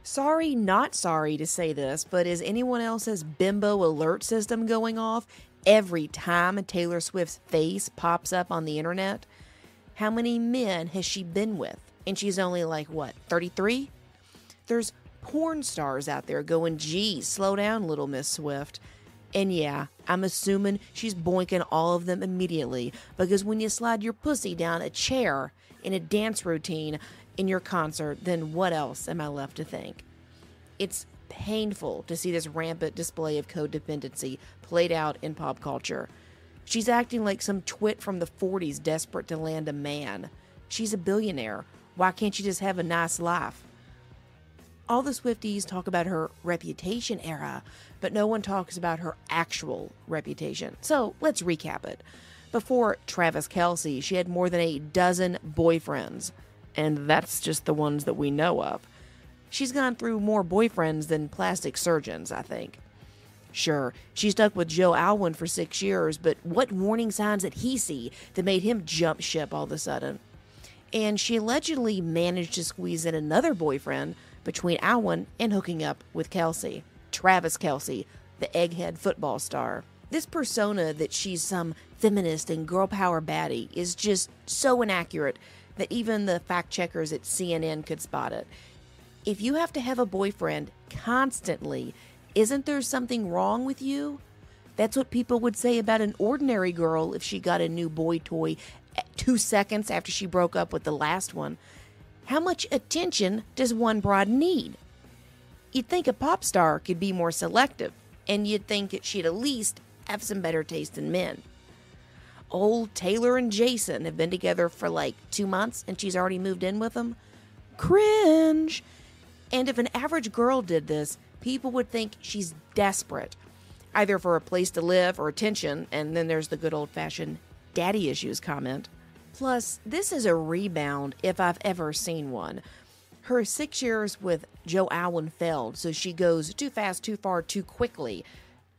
Sorry, not sorry to say this, but is anyone else's bimbo alert system going off every time Taylor Swift's face pops up on the internet? How many men has she been with? And she's only like, what, 33? There's porn stars out there going, geez, slow down, little Miss Swift. And yeah, I'm assuming she's boinking all of them immediately, because when you slide your pussy down a chair in a dance routine in your concert, then what else am I left to think? It's painful to see this rampant display of codependency played out in pop culture. She's acting like some twit from the 40s desperate to land a man. She's a billionaire. Why can't she just have a nice life? All the Swifties talk about her reputation era, but no one talks about her actual reputation. So let's recap it. Before Travis Kelce, she had more than a dozen boyfriends, and that's just the ones that we know of. She's gone through more boyfriends than plastic surgeons, I think. Sure, she stuck with Joe Alwyn for 6 years, but what warning signs did he see that made him jump ship all of a sudden? And she allegedly managed to squeeze in another boyfriend between Alwyn and hooking up with Kelce. Travis Kelce, the egghead football star. This persona that she's some feminist and girl power baddie is just so inaccurate that even the fact checkers at CNN could spot it. If you have to have a boyfriend constantly, isn't there something wrong with you? That's what people would say about an ordinary girl if she got a new boy toy 2 seconds after she broke up with the last one. How much attention does one broad need? You'd think a pop star could be more selective, and you'd think she'd at least have some better taste in men. Old Taylor and Jason have been together for like 2 months, and she's already moved in with them? Cringe! And if an average girl did this, people would think she's desperate, either for a place to live or attention, and then there's the good old-fashioned daddy issues comment. Plus, this is a rebound if I've ever seen one. Her 6 years with Joe Alwyn failed, so she goes too fast, too far, too quickly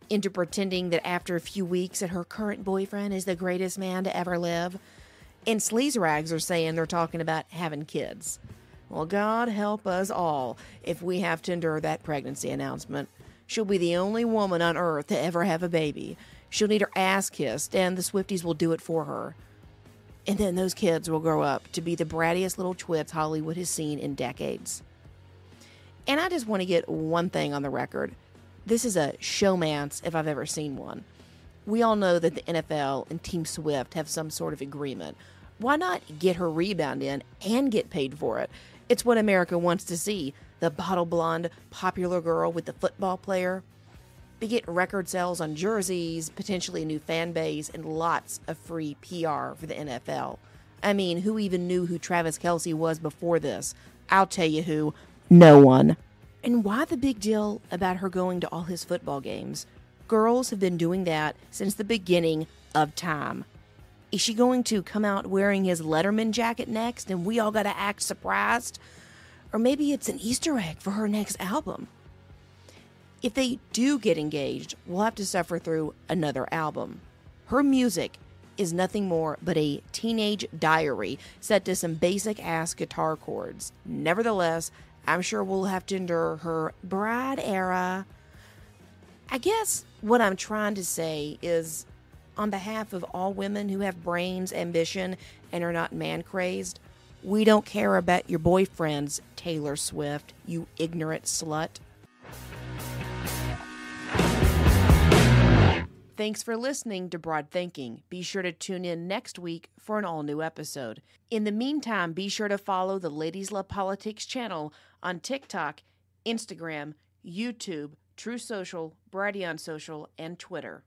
into pretending that after a few weeks that her current boyfriend is the greatest man to ever live. And sleaze rags are saying they're talking about having kids. Well, God help us all if we have to endure that pregnancy announcement. She'll be the only woman on earth to ever have a baby. She'll need her ass kissed, and the Swifties will do it for her. And then those kids will grow up to be the brattiest little twits Hollywood has seen in decades. And I just want to get one thing on the record. This is a showmance if I've ever seen one. We all know that the NFL and Team Swift have some sort of agreement. Why not get her rebound in and get paid for it? It's what America wants to see. The bottle blonde, popular girl with the football player. They get record sales on jerseys, potentially a new fan base, and lots of free PR for the NFL. I mean, who even knew who Travis Kelce was before this? I'll tell you who. No one. And why the big deal about her going to all his football games? Girls have been doing that since the beginning of time. Is she going to come out wearing his Letterman jacket next and we all gotta act surprised? Or maybe it's an Easter egg for her next album. If they do get engaged, we'll have to suffer through another album. Her music is nothing more but a teenage diary set to some basic-ass guitar chords. Nevertheless, I'm sure we'll have to endure her bride era. I guess what I'm trying to say is, on behalf of all women who have brains, ambition, and are not man-crazed, we don't care about your boyfriends, Taylor Swift, you ignorant slut. Thanks for listening to Broad Thinking. Be sure to tune in next week for an all-new episode. In the meantime, be sure to follow the Ladies Love Politics channel on TikTok, Instagram, YouTube, True Social, Brady on Social, and Twitter.